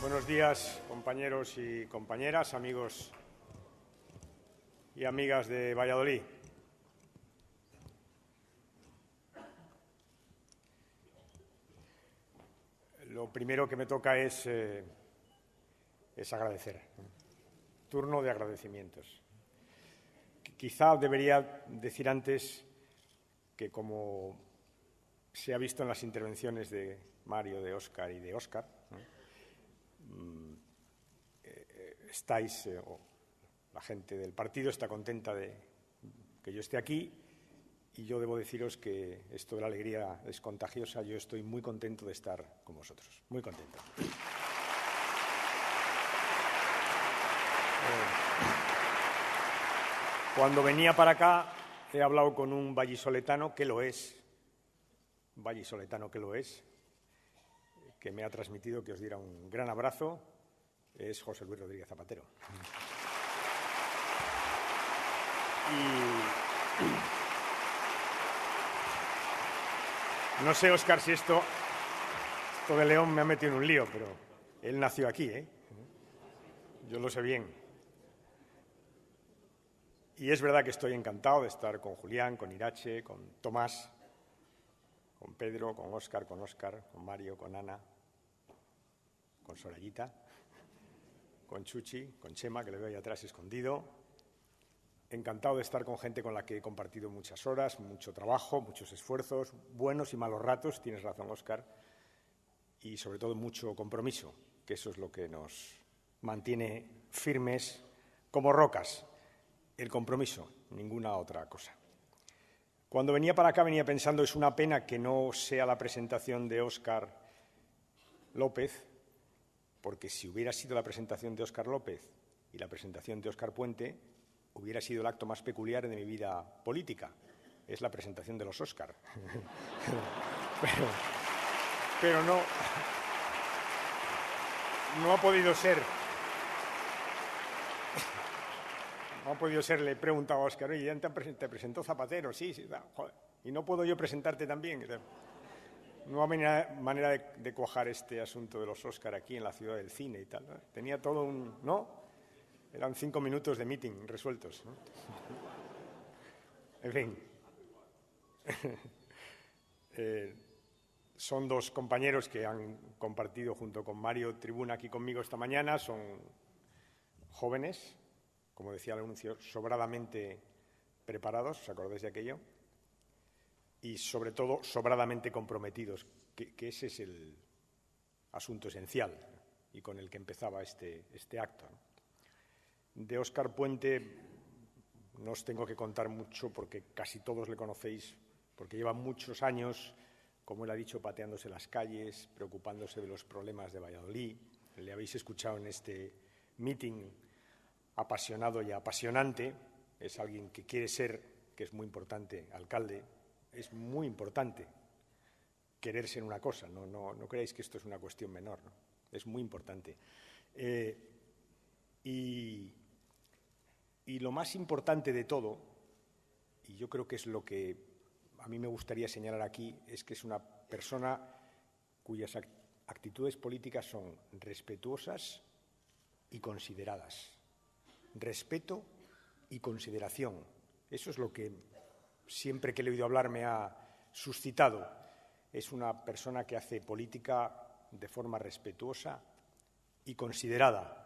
Buenos días, compañeros y compañeras, amigos y amigas de Valladolid. Lo primero que me toca es agradecer. Turno de agradecimientos. Quizá debería decir antes que, como se ha visto en las intervenciones de Mario, de Óscar y de Óscar, la gente del partido está contenta de que yo esté aquí, y yo debo deciros que esto de la alegría es contagiosa. Yo estoy muy contento de estar con vosotros, muy contento. Cuando venía para acá he hablado con un vallisoletano que lo es, que me ha transmitido que os diera un gran abrazo. Es José Luis Rodríguez Zapatero. Y no sé, Óscar, si esto de León me ha metido en un lío, pero él nació aquí, ¿eh? Yo lo sé bien. Y es verdad que estoy encantado de estar con Julián, con Irache, con Tomás, con Pedro, con Óscar, con Mario, con Ana, con Sorayita, con Chuchi, con Chema, que le veo ahí atrás escondido. Encantado de estar con gente con la que he compartido muchas horas, mucho trabajo, muchos esfuerzos, buenos y malos ratos, tienes razón, Óscar, y sobre todo mucho compromiso, que eso es lo que nos mantiene firmes como rocas. El compromiso, ninguna otra cosa. Cuando venía para acá venía pensando, es una pena que no sea la presentación de Óscar López, porque si hubiera sido la presentación de Óscar López y la presentación de Óscar Puente, hubiera sido el acto más peculiar de mi vida política. Es la presentación de los Óscar. pero no ha podido ser. No ha podido ser. Le he preguntado a Óscar, oye, ¿ya te presentó Zapatero? Sí, joder. ¿Y no puedo yo presentarte también? No hay manera de cuajar este asunto de los Óscar aquí en la ciudad del cine y tal, ¿no? Tenía todo un... ¿no? Eran 5 minutos de meeting resueltos, ¿no? En fin. Son dos compañeros que han compartido junto con Mario tribuna aquí conmigo esta mañana. Son jóvenes, como decía el anuncio, sobradamente preparados, ¿os acordáis de aquello? Y sobre todo sobradamente comprometidos, que ese es el asunto esencial y con el que empezaba este acto. De Óscar Puente no os tengo que contar mucho porque casi todos le conocéis, porque lleva muchos años, como él ha dicho, pateándose las calles, preocupándose de los problemas de Valladolid. Le habéis escuchado en este meeting apasionado y apasionante. Es alguien que quiere ser, que es muy importante, alcalde. Es muy importante querer ser una cosa, no creáis que esto es una cuestión menor, ¿no? Es muy importante. Y lo más importante de todo, y yo creo que es lo que a mí me gustaría señalar aquí, es que es una persona cuyas actitudes políticas son respetuosas y consideradas. Respeto y consideración. Eso es lo que siempre que le he oído hablar me ha suscitado. Es una persona que hace política de forma respetuosa y considerada.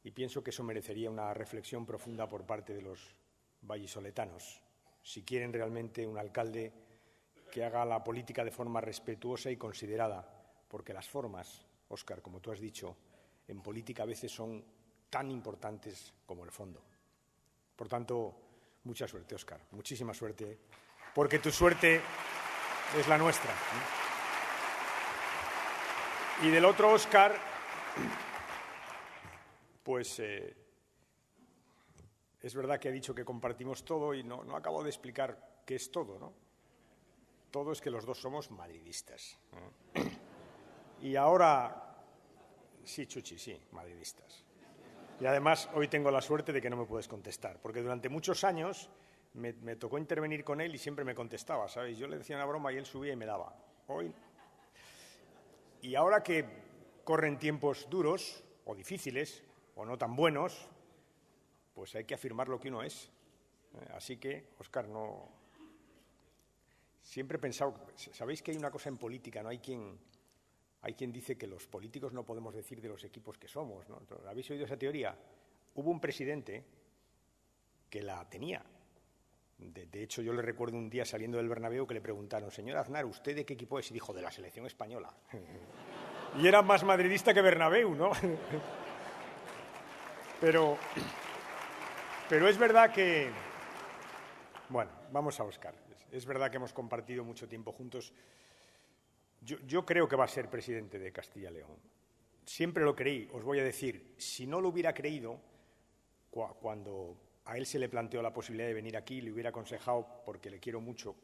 Y pienso que eso merecería una reflexión profunda por parte de los vallisoletanos. Si quieren realmente un alcalde que haga la política de forma respetuosa y considerada, porque las formas, Óscar, como tú has dicho, en política a veces son tan importantes como el fondo. Por tanto, mucha suerte, Óscar, muchísima suerte, porque tu suerte es la nuestra. Y del otro Óscar, pues es verdad que ha dicho que compartimos todo y no acabo de explicar qué es todo, ¿no? Todo es que los dos somos madridistas. Y ahora, sí, Chuchi, sí, madridistas. Y además hoy tengo la suerte de que no me puedes contestar, porque durante muchos años me tocó intervenir con él y siempre me contestaba, ¿sabéis? Yo le decía una broma y él subía y me daba. Hoy. Y ahora que corren tiempos duros o difíciles o no tan buenos, pues hay que afirmar lo que uno es. Así que, Óscar, no... Siempre he pensado, sabéis que hay una cosa en política, ¿no? Hay quien dice que los políticos no podemos decir de los equipos que somos, ¿no? ¿Habéis oído esa teoría? Hubo un presidente que la tenía. De hecho, yo le recuerdo un día saliendo del Bernabéu que le preguntaron: señor Aznar, ¿usted de qué equipo es? Y dijo: de la selección española. Y era más madridista que Bernabéu, ¿no? Pero es verdad que... Bueno, vamos a Óscar. Es verdad que hemos compartido mucho tiempo juntos. Yo creo que va a ser presidente de Castilla y León. Siempre lo creí. Os voy a decir, si no lo hubiera creído, cuando a él se le planteó la posibilidad de venir aquí, le hubiera aconsejado, porque le quiero mucho,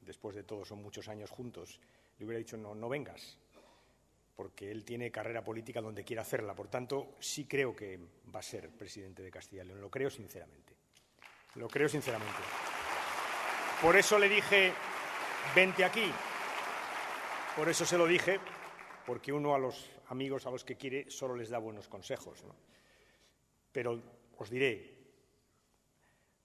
después de todo son muchos años juntos, le hubiera dicho: no vengas, porque él tiene carrera política donde quiera hacerla. Por tanto, sí creo que va a ser presidente de Castilla y León. Lo creo sinceramente. Lo creo sinceramente. Por eso le dije: vente aquí. Por eso se lo dije, porque uno a los amigos a los que quiere solo les da buenos consejos, ¿no? Pero os diré,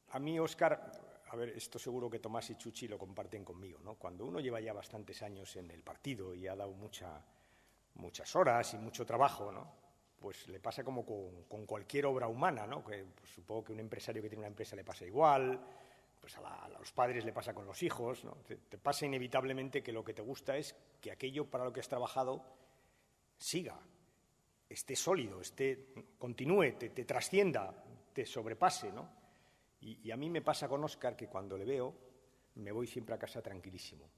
a mí, Óscar, a ver, esto seguro que Tomás y Chuchi lo comparten conmigo, ¿no? Cuando uno lleva ya bastantes años en el partido y ha dado muchas horas y mucho trabajo, ¿no? Pues le pasa como con cualquier obra humana, ¿no? Que, pues, supongo que a un empresario que tiene una empresa le pasa igual, pues a los padres le pasa con los hijos, ¿no? Te pasa inevitablemente que lo que te gusta es que aquello para lo que has trabajado siga, esté sólido, continúe, te trascienda, te sobrepase, ¿no? Y a mí me pasa con Óscar que cuando le veo me voy siempre a casa tranquilísimo.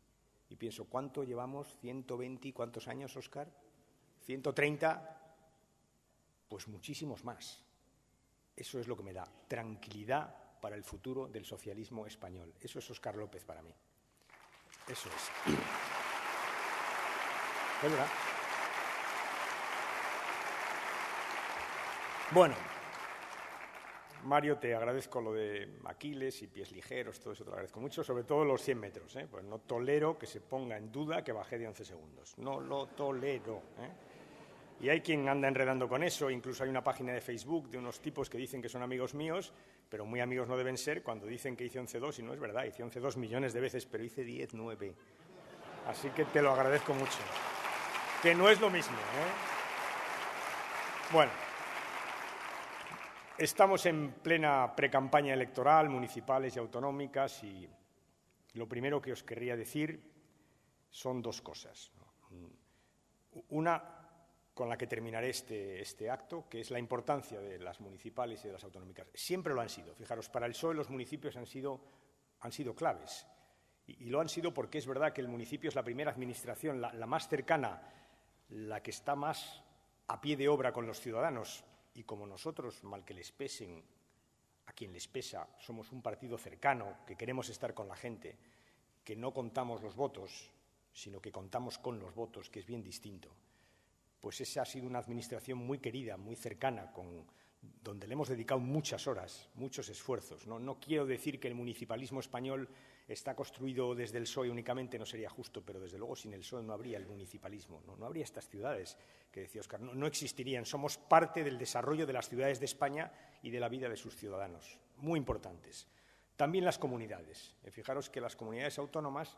Y pienso, ¿cuánto llevamos? ¿120 y cuántos años, Óscar? ¿130? Pues muchísimos más. Eso es lo que me da tranquilidad para el futuro del socialismo español. Eso es Óscar López para mí. Eso es. ¿Es verdad? Bueno, Mario, te agradezco lo de Aquiles y pies ligeros, todo eso te lo agradezco mucho, sobre todo los 100 metros, ¿eh? Pues no tolero que se ponga en duda que bajé de 11 segundos. No lo tolero, ¿eh? Y hay quien anda enredando con eso, incluso hay una página de Facebook de unos tipos que dicen que son amigos míos, pero muy amigos no deben ser cuando dicen que hice 11.2 y no es verdad, hice 11.2 millones de veces, pero hice 10.9. Así que te lo agradezco mucho. Que no es lo mismo, ¿eh? Bueno, estamos en plena precampaña electoral, municipales y autonómicas, y lo primero que os querría decir son dos cosas, ¿no? Una, con la que terminaré este acto, que es la importancia de las municipales y de las autonómicas. Siempre lo han sido. Fijaros, para el PSOE los municipios han sido claves. Y lo han sido porque es verdad que el municipio es la primera administración, la más cercana, la que está más a pie de obra con los ciudadanos. Y como nosotros, mal que les pesen, a quien les pesa, somos un partido cercano, que queremos estar con la gente, que no contamos los votos, sino que contamos con los votos, que es bien distinto. Pues esa ha sido una administración muy querida, muy cercana, donde le hemos dedicado muchas horas, muchos esfuerzos. No quiero decir que el municipalismo español está construido desde el PSOE únicamente, no sería justo, pero desde luego sin el PSOE no habría el municipalismo, no habría estas ciudades que decía Óscar, no existirían. Somos parte del desarrollo de las ciudades de España y de la vida de sus ciudadanos, muy importantes. También las comunidades. Fijaros que las comunidades autónomas,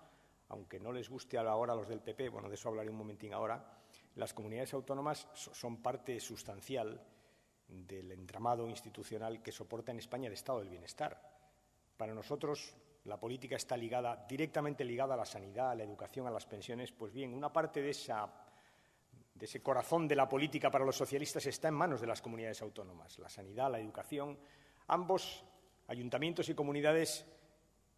aunque no les guste ahora a los del PP, bueno, de eso hablaré un momentín ahora, las comunidades autónomas son parte sustancial del entramado institucional que soporta en España el estado del bienestar. Para nosotros, la política está directamente ligada a la sanidad, a la educación, a las pensiones. Pues bien, una parte de ese corazón de la política para los socialistas está en manos de las comunidades autónomas. La sanidad, la educación, ambos ayuntamientos y comunidades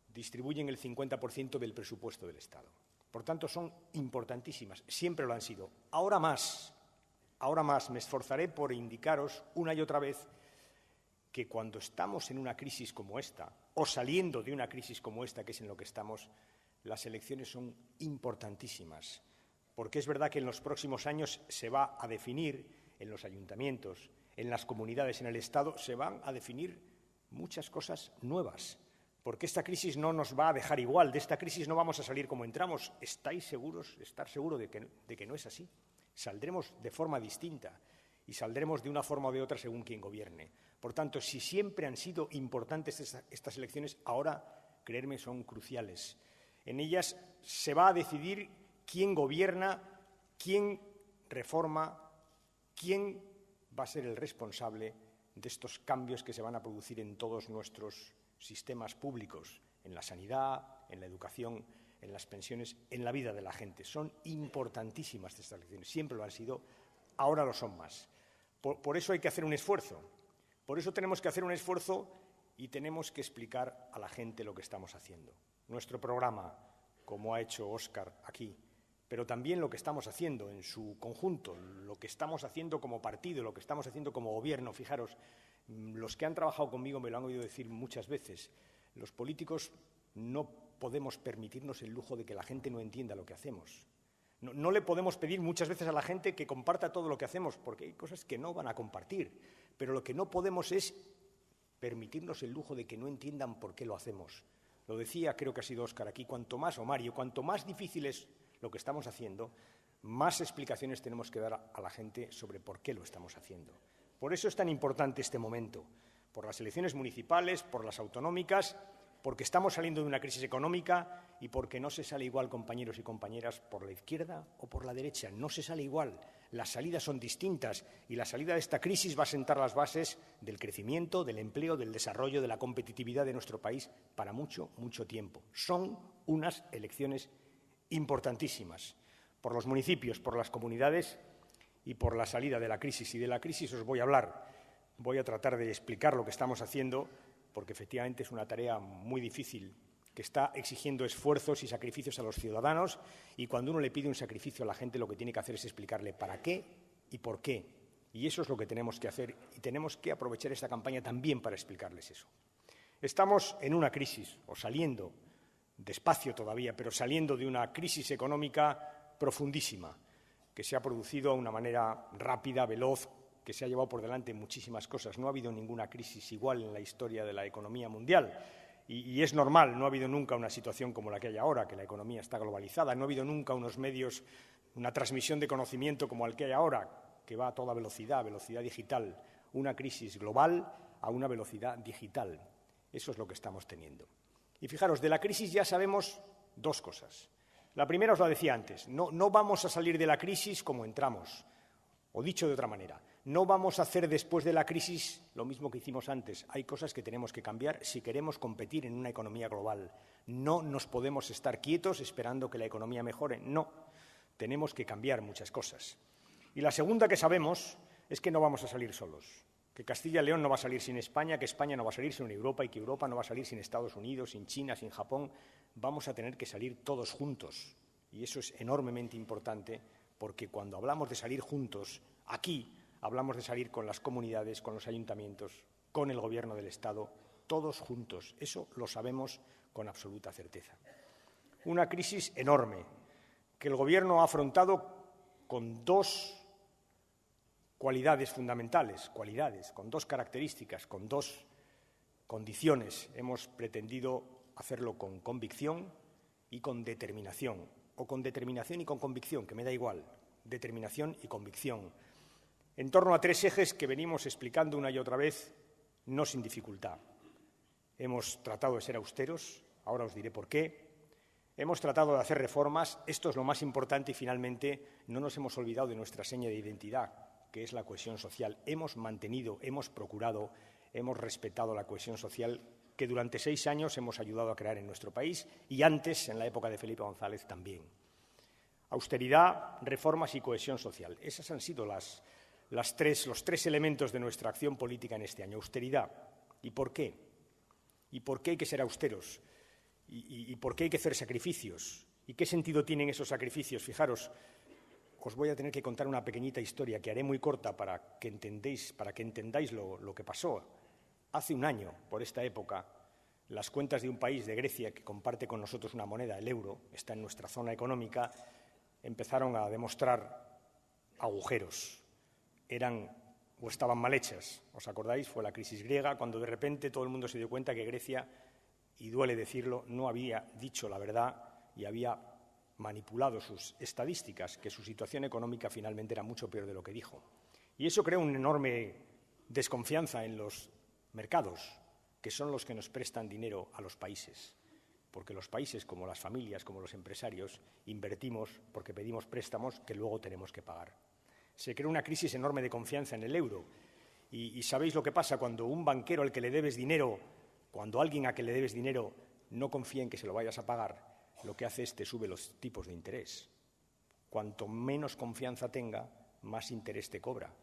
distribuyen el 50% del presupuesto del Estado. Por tanto, son importantísimas, siempre lo han sido. Ahora más, me esforzaré por indicaros una y otra vez que cuando estamos en una crisis como esta, o saliendo de una crisis como esta, que es en lo que estamos, las elecciones son importantísimas, porque es verdad que en los próximos años se va a definir en los ayuntamientos, en las comunidades, en el Estado, se van a definir muchas cosas nuevas. Porque esta crisis no nos va a dejar igual, de esta crisis no vamos a salir como entramos. ¿Estáis seguros, estar seguro de que no es así? Saldremos de forma distinta y saldremos de una forma o de otra según quien gobierne. Por tanto, si siempre han sido importantes estas elecciones, ahora, creedme, son cruciales. En ellas se va a decidir quién gobierna, quién reforma, quién va a ser el responsable de estos cambios que se van a producir en todos nuestros sistemas públicos, en la sanidad, en la educación, en las pensiones, en la vida de la gente. Son importantísimas estas elecciones, siempre lo han sido, ahora lo son más. Por eso hay que hacer un esfuerzo, por eso tenemos que hacer un esfuerzo y tenemos que explicar a la gente lo que estamos haciendo. Nuestro programa, como ha hecho Óscar aquí, pero también lo que estamos haciendo en su conjunto, lo que estamos haciendo como partido, lo que estamos haciendo como gobierno. Fijaros, los que han trabajado conmigo me lo han oído decir muchas veces, los políticos no podemos permitirnos el lujo de que la gente no entienda lo que hacemos. No le podemos pedir muchas veces a la gente que comparta todo lo que hacemos, porque hay cosas que no van a compartir, pero lo que no podemos es permitirnos el lujo de que no entiendan por qué lo hacemos. Lo decía, creo que ha sido Óscar aquí, cuanto más, o Mario, cuanto más difícil es lo que estamos haciendo, más explicaciones tenemos que dar a la gente sobre por qué lo estamos haciendo. Por eso es tan importante este momento, por las elecciones municipales, por las autonómicas, porque estamos saliendo de una crisis económica y porque no se sale igual, compañeros y compañeras, por la izquierda o por la derecha. No se sale igual. Las salidas son distintas y la salida de esta crisis va a sentar las bases del crecimiento, del empleo, del desarrollo, de la competitividad de nuestro país para mucho, mucho tiempo. Son unas elecciones importantísimas por los municipios, por las comunidades y por la salida de la crisis. Y de la crisis os voy a hablar. Voy a tratar de explicar lo que estamos haciendo, porque efectivamente es una tarea muy difícil que está exigiendo esfuerzos y sacrificios a los ciudadanos, y cuando uno le pide un sacrificio a la gente lo que tiene que hacer es explicarle para qué y por qué. Y eso es lo que tenemos que hacer y tenemos que aprovechar esta campaña también para explicarles eso. Estamos en una crisis, o saliendo, despacio todavía, pero saliendo de una crisis económica profundísima, que se ha producido de una manera rápida, veloz, que se ha llevado por delante muchísimas cosas. No ha habido ninguna crisis igual en la historia de la economía mundial. Y es normal, no ha habido nunca una situación como la que hay ahora, que la economía está globalizada. No ha habido nunca unos medios, una transmisión de conocimiento como el que hay ahora, que va a toda velocidad, velocidad digital. Una crisis global a una velocidad digital. Eso es lo que estamos teniendo. Y fijaros, de la crisis ya sabemos dos cosas. La primera os la decía antes, no vamos a salir de la crisis como entramos. O dicho de otra manera, no vamos a hacer después de la crisis lo mismo que hicimos antes. Hay cosas que tenemos que cambiar si queremos competir en una economía global. No nos podemos estar quietos esperando que la economía mejore. No, tenemos que cambiar muchas cosas. Y la segunda que sabemos es que no vamos a salir solos, que Castilla y León no va a salir sin España, que España no va a salir sin Europa y que Europa no va a salir sin Estados Unidos, sin China, sin Japón. Vamos a tener que salir todos juntos. Y eso es enormemente importante, porque cuando hablamos de salir juntos, aquí hablamos de salir con las comunidades, con los ayuntamientos, con el Gobierno del Estado, todos juntos. Eso lo sabemos con absoluta certeza. Una crisis enorme que el Gobierno ha afrontado con dos cualidades fundamentales, con dos características, con dos condiciones. Hemos pretendido hacerlo con convicción y con determinación, o con determinación y con convicción, que me da igual, determinación y convicción, en torno a tres ejes que venimos explicando una y otra vez, no sin dificultad. Hemos tratado de ser austeros, ahora os diré por qué. Hemos tratado de hacer reformas, esto es lo más importante, y finalmente no nos hemos olvidado de nuestra seña de identidad, que es la cohesión social. Hemos mantenido, hemos procurado, hemos respetado la cohesión social que durante 6 años hemos ayudado a crear en nuestro país y antes, en la época de Felipe González, también. Austeridad, reformas y cohesión social. Esas han sido los tres elementos de nuestra acción política en este año. Austeridad. ¿Y por qué? ¿Y por qué hay que ser austeros? ¿Y por qué hay que hacer sacrificios? ¿Y qué sentido tienen esos sacrificios? Fijaros, os voy a tener que contar una pequeñita historia que haré muy corta para que entendáis lo que pasó. Hace un año, por esta época, las cuentas de un país, de Grecia, que comparte con nosotros una moneda, el euro, está en nuestra zona económica, empezaron a demostrar agujeros. Estaban mal hechas. ¿Os acordáis? Fue la crisis griega, cuando de repente todo el mundo se dio cuenta que Grecia, y duele decirlo, no había dicho la verdad y había manipulado sus estadísticas, que su situación económica finalmente era mucho peor de lo que dijo. Y eso crea una enorme desconfianza en los mercados, que son los que nos prestan dinero a los países, porque los países, como las familias, como los empresarios, invertimos porque pedimos préstamos que luego tenemos que pagar. Se crea una crisis enorme de confianza en el euro. Y ¿sabéis lo que pasa cuando un banquero al que le debes dinero, cuando alguien a que le debes dinero no confía en que se lo vayas a pagar? Lo que hace es te sube los tipos de interés. Cuanto menos confianza tenga, más interés te cobra.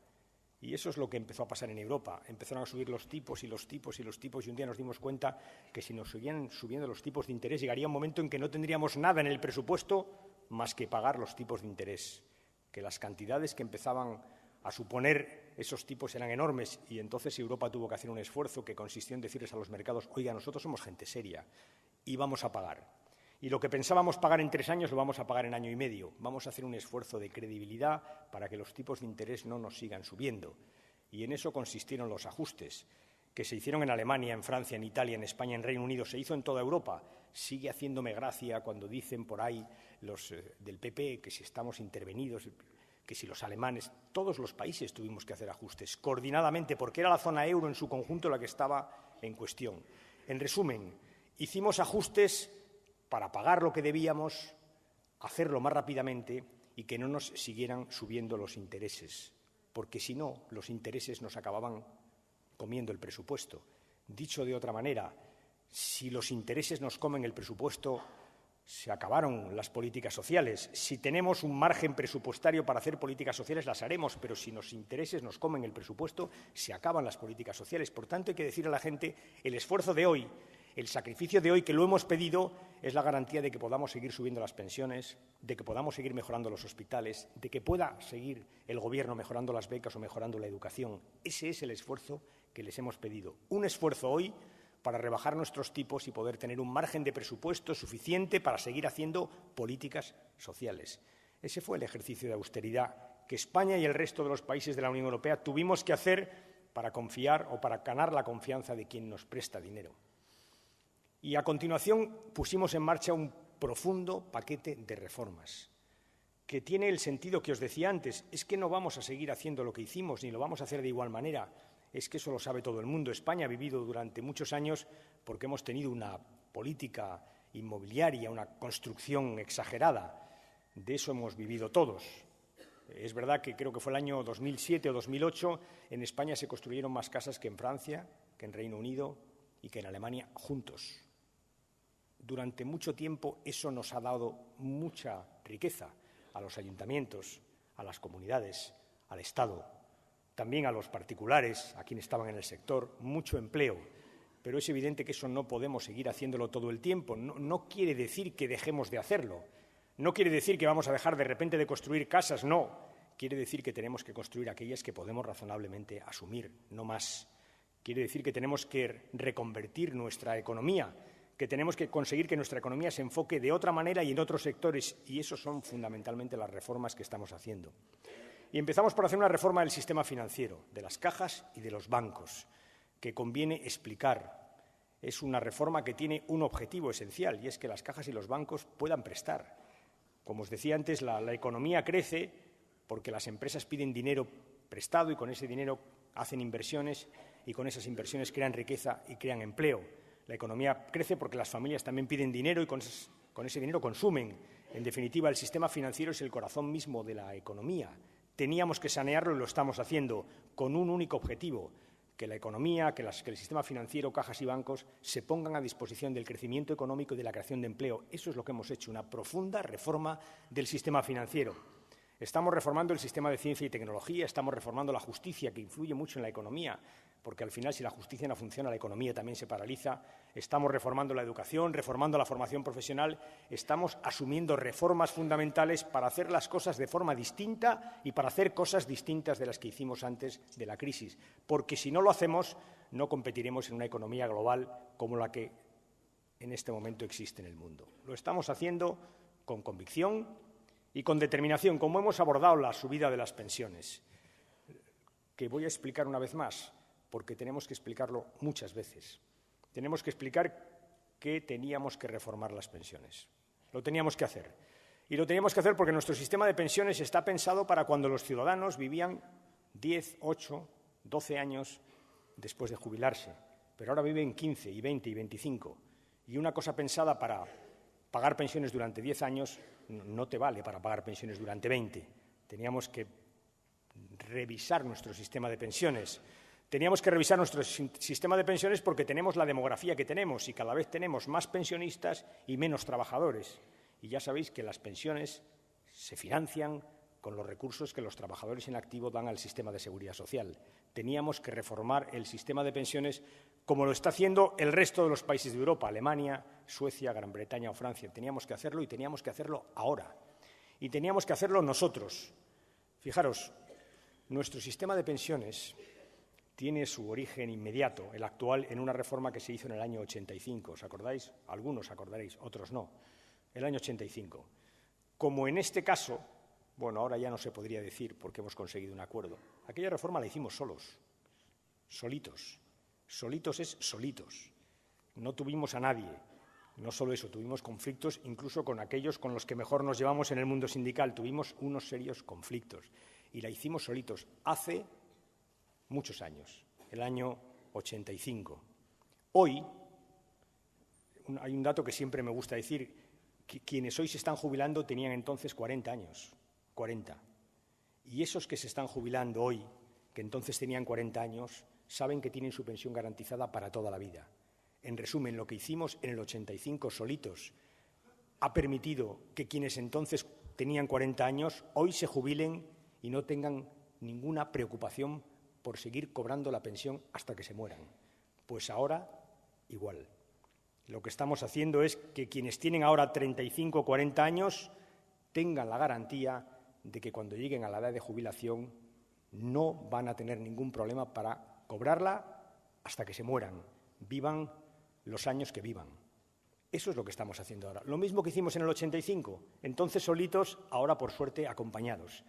Y eso es lo que empezó a pasar en Europa. Empezaron a subir los tipos y los tipos y los tipos, y un día nos dimos cuenta que si nos seguían subiendo los tipos de interés, llegaría un momento en que no tendríamos nada en el presupuesto más que pagar los tipos de interés, que las cantidades que empezaban a suponer esos tipos eran enormes, y entonces Europa tuvo que hacer un esfuerzo que consistió en decirles a los mercados: oiga, nosotros somos gente seria y vamos a pagar. Y lo que pensábamos pagar en 3 años lo vamos a pagar en año y medio. Vamos a hacer un esfuerzo de credibilidad para que los tipos de interés no nos sigan subiendo. Y en eso consistieron los ajustes que se hicieron en Alemania, en Francia, en Italia, en España, en Reino Unido. Se hizo en toda Europa. Sigue haciéndome gracia cuando dicen por ahí los del PP que si estamos intervenidos, que si los alemanes, todos los países tuvimos que hacer ajustes coordinadamente, porque era la zona euro en su conjunto la que estaba en cuestión. En resumen, hicimos ajustes para pagar lo que debíamos, hacerlo más rápidamente y que no nos siguieran subiendo los intereses, porque si no, los intereses nos acababan comiendo el presupuesto. Dicho de otra manera, si los intereses nos comen el presupuesto, se acabaron las políticas sociales. Si tenemos un margen presupuestario para hacer políticas sociales, las haremos, pero si los intereses nos comen el presupuesto, se acaban las políticas sociales. Por tanto, hay que decir a la gente: el esfuerzo de hoy, el sacrificio de hoy, que lo hemos pedido, es la garantía de que podamos seguir subiendo las pensiones, de que podamos seguir mejorando los hospitales, de que pueda seguir el Gobierno mejorando las becas o mejorando la educación. Ese es el esfuerzo que les hemos pedido. Un esfuerzo hoy para rebajar nuestros tipos y poder tener un margen de presupuesto suficiente para seguir haciendo políticas sociales. Ese fue el ejercicio de austeridad que España y el resto de los países de la Unión Europea tuvimos que hacer para confiar o para ganar la confianza de quien nos presta dinero. Y a continuación pusimos en marcha un profundo paquete de reformas que tiene el sentido que os decía antes. Es que no vamos a seguir haciendo lo que hicimos ni lo vamos a hacer de igual manera. Es que eso lo sabe todo el mundo. España ha vivido durante muchos años porque hemos tenido una política inmobiliaria, una construcción exagerada. De eso hemos vivido todos. Es verdad que creo que fue el año 2007 o 2008, en España se construyeron más casas que en Francia, que en Reino Unido y que en Alemania juntos. Durante mucho tiempo eso nos ha dado mucha riqueza a los ayuntamientos, a las comunidades, al Estado, también a los particulares, a quienes estaban en el sector, mucho empleo. Pero es evidente que eso no podemos seguir haciéndolo todo el tiempo. No quiere decir que dejemos de hacerlo. No quiere decir que vamos a dejar de repente de construir casas, no. Quiere decir que tenemos que construir aquellas que podemos razonablemente asumir, no más. Quiere decir que tenemos que reconvertir nuestra economía, que tenemos que conseguir que nuestra economía se enfoque de otra manera y en otros sectores, y eso son fundamentalmente las reformas que estamos haciendo. Y empezamos por hacer una reforma del sistema financiero, de las cajas y de los bancos, que conviene explicar. Es una reforma que tiene un objetivo esencial, y es que las cajas y los bancos puedan prestar. Como os decía antes, la economía crece porque las empresas piden dinero prestado y con ese dinero hacen inversiones y con esas inversiones crean riqueza y crean empleo. La economía crece porque las familias también piden dinero y con ese dinero consumen. En definitiva, el sistema financiero es el corazón mismo de la economía. Teníamos que sanearlo y lo estamos haciendo con un único objetivo: que la economía, que el sistema financiero, cajas y bancos se pongan a disposición del crecimiento económico y de la creación de empleo. Eso es lo que hemos hecho, una profunda reforma del sistema financiero. Estamos reformando el sistema de ciencia y tecnología, estamos reformando la justicia, que influye mucho en la economía, porque al final, si la justicia no funciona, la economía también se paraliza. Estamos reformando la educación, reformando la formación profesional. Estamos asumiendo reformas fundamentales para hacer las cosas de forma distinta y para hacer cosas distintas de las que hicimos antes de la crisis. Porque si no lo hacemos, no competiremos en una economía global como la que en este momento existe en el mundo. Lo estamos haciendo con convicción y con determinación, como hemos abordado la subida de las pensiones, que voy a explicar una vez más, porque tenemos que explicarlo muchas veces. Tenemos que explicar que teníamos que reformar las pensiones. Lo teníamos que hacer. Y lo teníamos que hacer porque nuestro sistema de pensiones está pensado para cuando los ciudadanos vivían 10, 8, 12 años después de jubilarse, pero ahora viven 15 y 20 y 25. Y una cosa pensada para pagar pensiones durante 10 años no te vale para pagar pensiones durante 20. Teníamos que revisar nuestro sistema de pensiones. Teníamos que revisar nuestro sistema de pensiones porque tenemos la demografía que tenemos y cada vez tenemos más pensionistas y menos trabajadores. Y ya sabéis que las pensiones se financian con los recursos que los trabajadores en activo dan al sistema de seguridad social. Teníamos que reformar el sistema de pensiones como lo está haciendo el resto de los países de Europa, Alemania, Suecia, Gran Bretaña o Francia. Teníamos que hacerlo y teníamos que hacerlo ahora. Y teníamos que hacerlo nosotros. Fijaros, nuestro sistema de pensiones tiene su origen inmediato, el actual, en una reforma que se hizo en el año 85. ¿Os acordáis? Algunos acordaréis, otros no. El año 85. Como en este caso, bueno, ahora ya no se podría decir porque hemos conseguido un acuerdo. Aquella reforma la hicimos solos, solitos. Solitos es solitos. No tuvimos a nadie. No solo eso, tuvimos conflictos incluso con aquellos con los que mejor nos llevamos en el mundo sindical. Tuvimos unos serios conflictos y la hicimos solitos hace muchos años, el año 85. Hoy, hay un dato que siempre me gusta decir, que quienes hoy se están jubilando tenían entonces 40 años, 40. Y esos que se están jubilando hoy, que entonces tenían 40 años, saben que tienen su pensión garantizada para toda la vida. En resumen, lo que hicimos en el 85 solitos ha permitido que quienes entonces tenían 40 años hoy se jubilen y no tengan ninguna preocupación por seguir cobrando la pensión hasta que se mueran. Pues ahora, igual. Lo que estamos haciendo es que quienes tienen ahora 35 o 40 años tengan la garantía de que cuando lleguen a la edad de jubilación no van a tener ningún problema para cobrarla hasta que se mueran, vivan los años que vivan. Eso es lo que estamos haciendo ahora. Lo mismo que hicimos en el 85, entonces solitos, ahora por suerte acompañados.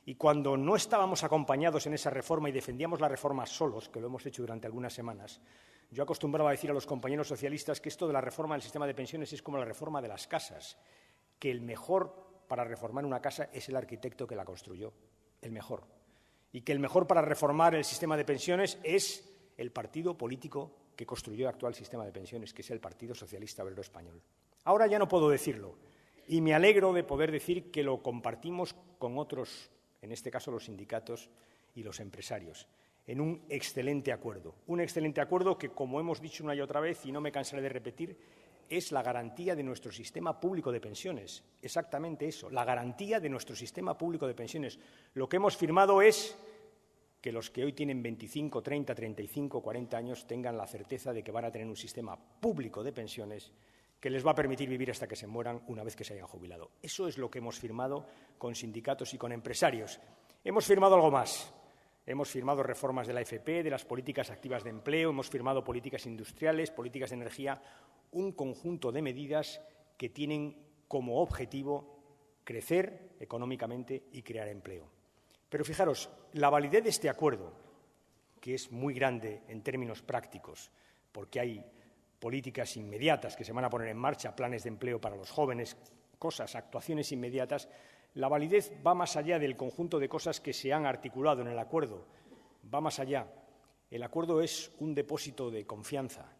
Y cuando no estábamos acompañados en esa reforma y defendíamos la reforma solos, que lo hemos hecho durante algunas semanas, yo acostumbraba a decir a los compañeros socialistas que esto de la reforma del sistema de pensiones es como la reforma de las casas, que el mejor para reformar una casa es el arquitecto que la construyó, el mejor. Y que el mejor para reformar el sistema de pensiones es el partido político que construyó el actual sistema de pensiones, que es el Partido Socialista Obrero Español. Ahora ya no puedo decirlo, y me alegro de poder decir que lo compartimos con otros, en este caso los sindicatos y los empresarios, en un excelente acuerdo. Un excelente acuerdo que, como hemos dicho una y otra vez, y no me cansaré de repetir, es la garantía de nuestro sistema público de pensiones. Exactamente eso, la garantía de nuestro sistema público de pensiones. Lo que hemos firmado es que los que hoy tienen 25, 30, 35, 40 años tengan la certeza de que van a tener un sistema público de pensiones que les va a permitir vivir hasta que se mueran una vez que se hayan jubilado. Eso es lo que hemos firmado con sindicatos y con empresarios. Hemos firmado algo más. Hemos firmado reformas de la AFP, de las políticas activas de empleo, hemos firmado políticas industriales, políticas de energía, un conjunto de medidas que tienen como objetivo crecer económicamente y crear empleo. Pero fijaros, la validez de este acuerdo, que es muy grande en términos prácticos, porque hay políticas inmediatas que se van a poner en marcha, planes de empleo para los jóvenes, cosas, actuaciones inmediatas, la validez va más allá del conjunto de cosas que se han articulado en el acuerdo, va más allá. El acuerdo es un depósito de confianza,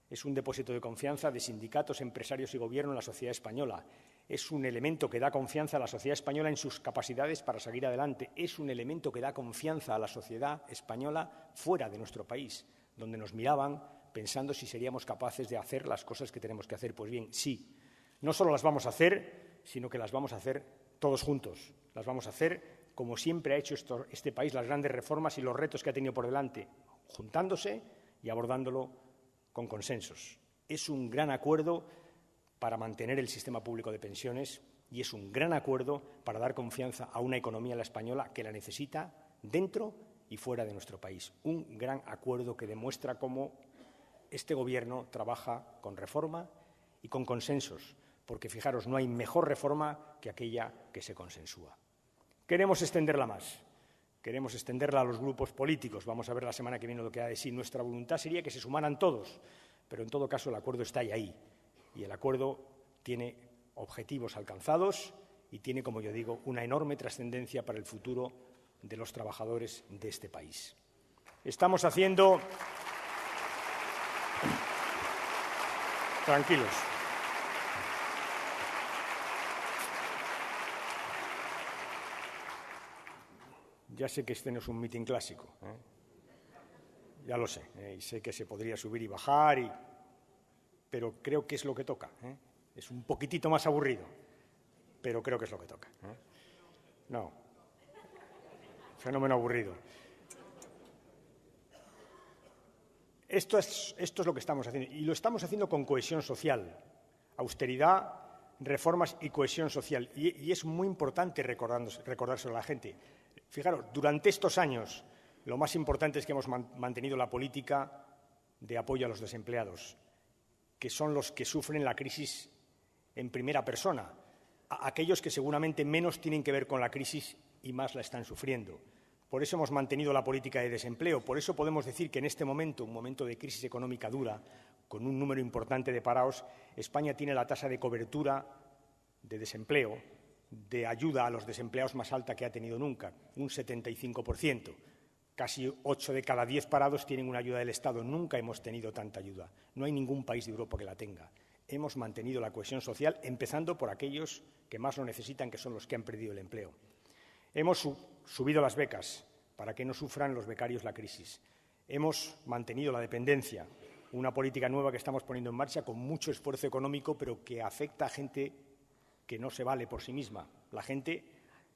es un depósito de confianza de sindicatos, empresarios y gobierno en la sociedad española. Es un elemento que da confianza a la sociedad española en sus capacidades para seguir adelante. Es un elemento que da confianza a la sociedad española fuera de nuestro país, donde nos miraban pensando si seríamos capaces de hacer las cosas que tenemos que hacer. Pues bien, sí, no solo las vamos a hacer, sino que las vamos a hacer todos juntos. Las vamos a hacer como siempre ha hecho este país, las grandes reformas y los retos que ha tenido por delante, juntándose y abordándolo con consensos. Es un gran acuerdo para mantener el sistema público de pensiones y es un gran acuerdo para dar confianza a una economía, la española, que la necesita dentro y fuera de nuestro país. Un gran acuerdo que demuestra cómo este Gobierno trabaja con reforma y con consensos, porque, fijaros, no hay mejor reforma que aquella que se consensúa. Queremos extenderla más. Queremos extenderla a los grupos políticos. Vamos a ver la semana que viene lo que ha de sí. Nuestra voluntad sería que se sumaran todos, pero en todo caso el acuerdo está ahí. Y el acuerdo tiene objetivos alcanzados y tiene, como yo digo, una enorme trascendencia para el futuro de los trabajadores de este país. Estamos haciendo... Tranquilos. Ya sé que este no es un mitin clásico, ya lo sé, y sé que se podría subir y bajar, pero creo que es lo que toca. Es un poquitito más aburrido, pero creo que es lo que toca. No, fenómeno aburrido. Esto es lo que estamos haciendo, y lo estamos haciendo con cohesión social, austeridad, reformas y cohesión social, y es muy importante recordárselo a la gente. Fijaros, durante estos años lo más importante es que hemos mantenido la política de apoyo a los desempleados, que son los que sufren la crisis en primera persona, aquellos que seguramente menos tienen que ver con la crisis y más la están sufriendo. Por eso hemos mantenido la política de desempleo, por eso podemos decir que en este momento, un momento de crisis económica dura, con un número importante de parados, España tiene la tasa de cobertura de desempleo, de ayuda a los desempleados más alta que ha tenido nunca, un 75%. Casi 8 de cada 10 parados tienen una ayuda del Estado. Nunca hemos tenido tanta ayuda. No hay ningún país de Europa que la tenga. Hemos mantenido la cohesión social, empezando por aquellos que más lo necesitan, que son los que han perdido el empleo. Hemos subido las becas para que no sufran los becarios la crisis. Hemos mantenido la dependencia, una política nueva que estamos poniendo en marcha con mucho esfuerzo económico, pero que afecta a gente que no se vale por sí misma, la gente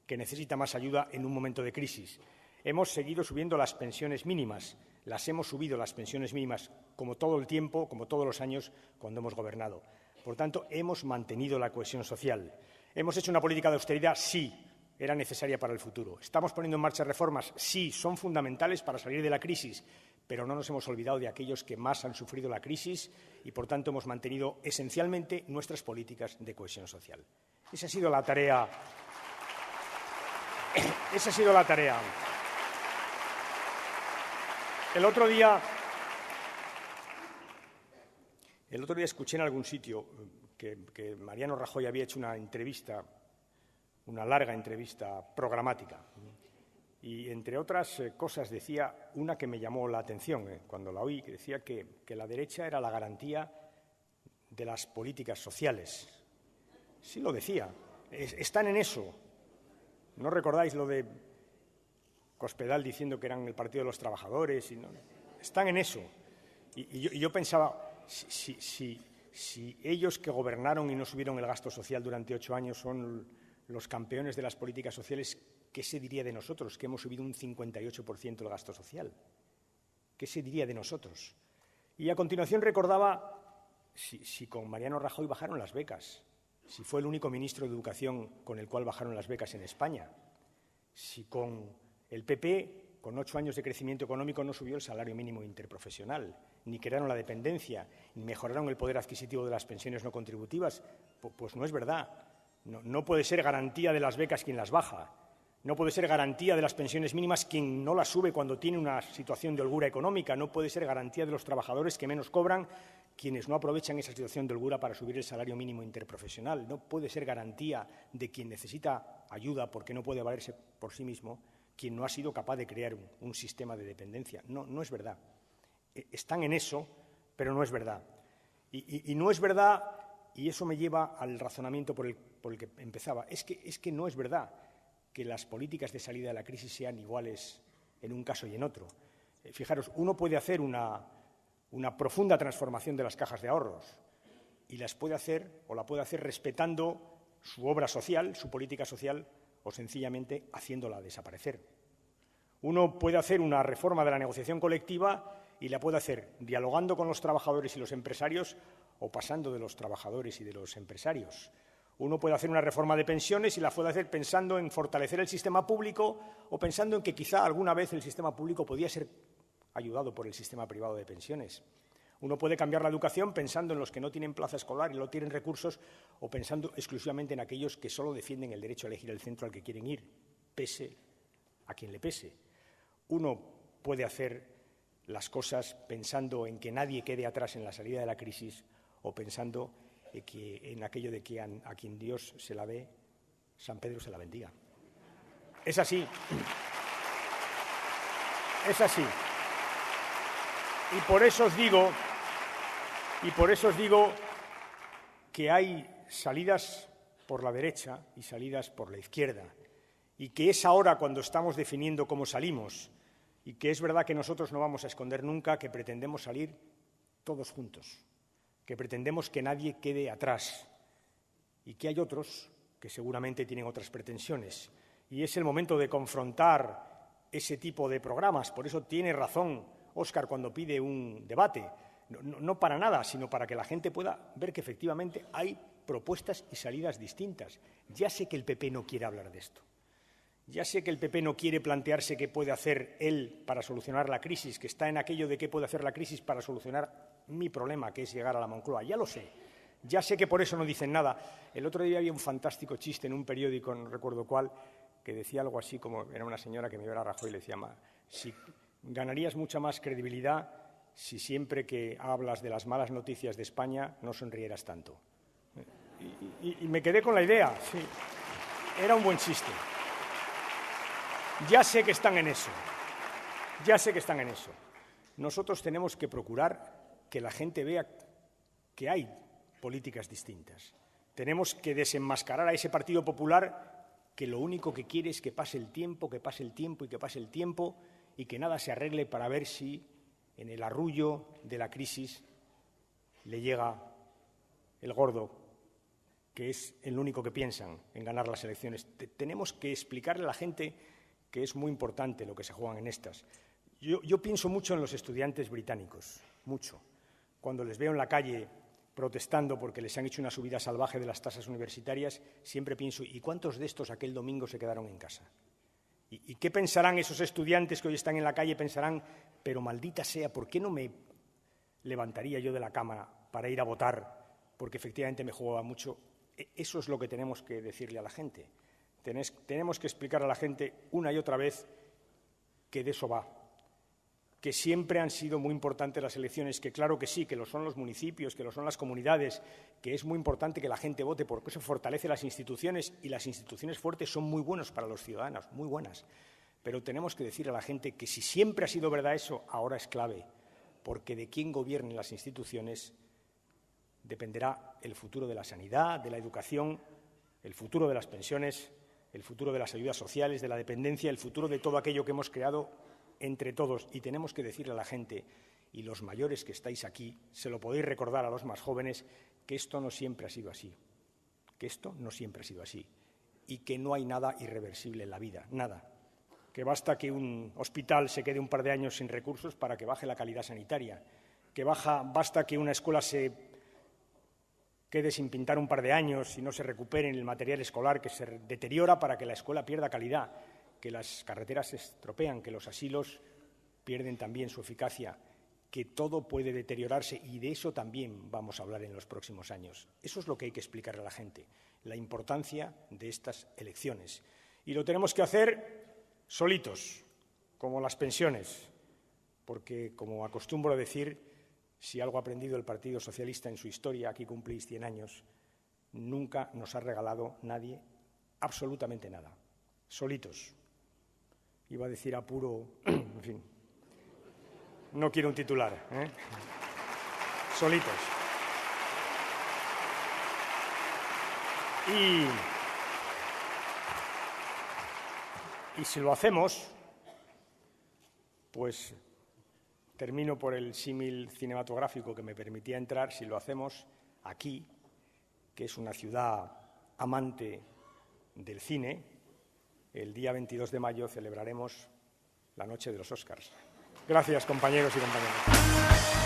que necesita más ayuda en un momento de crisis. Hemos seguido subiendo las pensiones mínimas, las hemos subido las pensiones mínimas como todo el tiempo, como todos los años cuando hemos gobernado. Por tanto, hemos mantenido la cohesión social. Hemos hecho una política de austeridad, sí, era necesaria para el futuro. Estamos poniendo en marcha reformas, sí, son fundamentales para salir de la crisis, pero no nos hemos olvidado de aquellos que más han sufrido la crisis y, por tanto, hemos mantenido esencialmente nuestras políticas de cohesión social. Esa ha sido la tarea. Esa ha sido la tarea. El otro día escuché en algún sitio que Mariano Rajoy había hecho una entrevista, una larga entrevista programática. Y, entre otras cosas, decía una que me llamó la atención cuando la oí, que decía que la derecha era la garantía de las políticas sociales. Sí lo decía. Están en eso. ¿No recordáis lo de Cospedal diciendo que eran el Partido de los Trabajadores? Y no, están en eso. Y yo pensaba, si ellos que gobernaron y no subieron el gasto social durante 8 años son los campeones de las políticas sociales, ¿qué se diría de nosotros, que hemos subido un 58% el gasto social? ¿Qué se diría de nosotros? Y a continuación recordaba si con Mariano Rajoy bajaron las becas, si fue el único ministro de Educación con el cual bajaron las becas en España, si con el PP, con 8 años de crecimiento económico, no subió el salario mínimo interprofesional, ni crearon la dependencia, ni mejoraron el poder adquisitivo de las pensiones no contributivas. Pues no es verdad. No puede ser garantía de las becas quien las baja. No puede ser garantía de las pensiones mínimas quien no las sube cuando tiene una situación de holgura económica. No puede ser garantía de los trabajadores que menos cobran quienes no aprovechan esa situación de holgura para subir el salario mínimo interprofesional. No puede ser garantía de quien necesita ayuda porque no puede valerse por sí mismo quien no ha sido capaz de crear un sistema de dependencia. No es verdad. Están en eso, pero no es verdad. Y no es verdad, y eso me lleva al razonamiento por el que empezaba, es que no es verdad que las políticas de salida de la crisis sean iguales en un caso y en otro. Fijaros, uno puede hacer una profunda transformación de las cajas de ahorros y la puede hacer respetando su obra social, su política social, o sencillamente haciéndola desaparecer. Uno puede hacer una reforma de la negociación colectiva y la puede hacer dialogando con los trabajadores y los empresarios o pasando de los trabajadores y de los empresarios. Uno puede hacer una reforma de pensiones y la puede hacer pensando en fortalecer el sistema público o pensando en que quizá alguna vez el sistema público podía ser ayudado por el sistema privado de pensiones. Uno puede cambiar la educación pensando en los que no tienen plaza escolar y no tienen recursos o pensando exclusivamente en aquellos que solo defienden el derecho a elegir el centro al que quieren ir, pese a quien le pese. Uno puede hacer las cosas pensando en que nadie quede atrás en la salida de la crisis o pensando en aquello de que a quien Dios se la dé, San Pedro se la bendiga. Es así. Es así. Y por eso os digo que hay salidas por la derecha y salidas por la izquierda, y que es ahora cuando estamos definiendo cómo salimos, y que es verdad que nosotros no vamos a esconder nunca que pretendemos salir todos juntos, que pretendemos que nadie quede atrás, y que hay otros que seguramente tienen otras pretensiones. Y es el momento de confrontar ese tipo de programas. Por eso tiene razón Óscar cuando pide un debate. No para nada, sino para que la gente pueda ver que efectivamente hay propuestas y salidas distintas. Ya sé que el PP no quiere hablar de esto. Ya sé que el PP no quiere plantearse qué puede hacer él para solucionar la crisis, que está en aquello de qué puede hacer la crisis para solucionar mi problema, que es llegar a la Moncloa. Ya lo sé. Ya sé que por eso no dicen nada. El otro día había un fantástico chiste en un periódico, no recuerdo cuál, que decía algo así como, era una señora que me iba a Rajoy y le decía, si ganarías mucha más credibilidad si siempre que hablas de las malas noticias de España no sonrieras tanto. Y me quedé con la idea, sí. Era un buen chiste. Ya sé que están en eso. Ya sé que están en eso. Nosotros tenemos que procurar que la gente vea que hay políticas distintas. Tenemos que desenmascarar a ese Partido Popular que lo único que quiere es que pase el tiempo, que pase el tiempo y que pase el tiempo y que nada se arregle para ver si en el arrullo de la crisis le llega el gordo, que es el único que piensan en ganar las elecciones. Tenemos que explicarle a la gente que es muy importante lo que se juegan en estas. Yo pienso mucho en los estudiantes británicos, mucho. Cuando les veo en la calle protestando porque les han hecho una subida salvaje de las tasas universitarias, siempre pienso, ¿y cuántos de estos aquel domingo se quedaron en casa? ¿Y qué pensarán esos estudiantes que hoy están en la calle? Pensarán, pero maldita sea, ¿por qué no me levantaría yo de la cama para ir a votar? Porque efectivamente me jugaba mucho. Eso es lo que tenemos que decirle a la gente. Tenemos que explicar a la gente una y otra vez que de eso va, que siempre han sido muy importantes las elecciones, que claro que sí, que lo son los municipios, que lo son las comunidades, que es muy importante que la gente vote porque eso fortalece las instituciones y las instituciones fuertes son muy buenas para los ciudadanos, muy buenas. Pero tenemos que decir a la gente que si siempre ha sido verdad eso, ahora es clave, porque de quién gobierne las instituciones dependerá el futuro de la sanidad, de la educación, el futuro de las pensiones, el futuro de las ayudas sociales, de la dependencia, el futuro de todo aquello que hemos creado entre todos. Y tenemos que decirle a la gente, y los mayores que estáis aquí, se lo podéis recordar a los más jóvenes, que esto no siempre ha sido así, que esto no siempre ha sido así, y que no hay nada irreversible en la vida, nada. Que basta que un hospital se quede un par de años sin recursos para que baje la calidad sanitaria, que basta que una escuela se quede sin pintar un par de años y no se recupere el material escolar que se deteriora para que la escuela pierda calidad, que las carreteras se estropean, que los asilos pierden también su eficacia, que todo puede deteriorarse y de eso también vamos a hablar en los próximos años. Eso es lo que hay que explicarle a la gente, la importancia de estas elecciones. Y lo tenemos que hacer solitos, como las pensiones, porque, como acostumbro a decir, si algo ha aprendido el Partido Socialista en su historia, aquí cumplís 100 años, nunca nos ha regalado nadie absolutamente nada. Solitos. Iba a decir a puro, en fin, no quiero un titular, ¿eh? Solitos. Y si lo hacemos, pues termino por el símil cinematográfico que me permitía entrar, si lo hacemos aquí, que es una ciudad amante del cine, el día 22 de mayo celebraremos la noche de los Oscars. Gracias, compañeros y compañeras.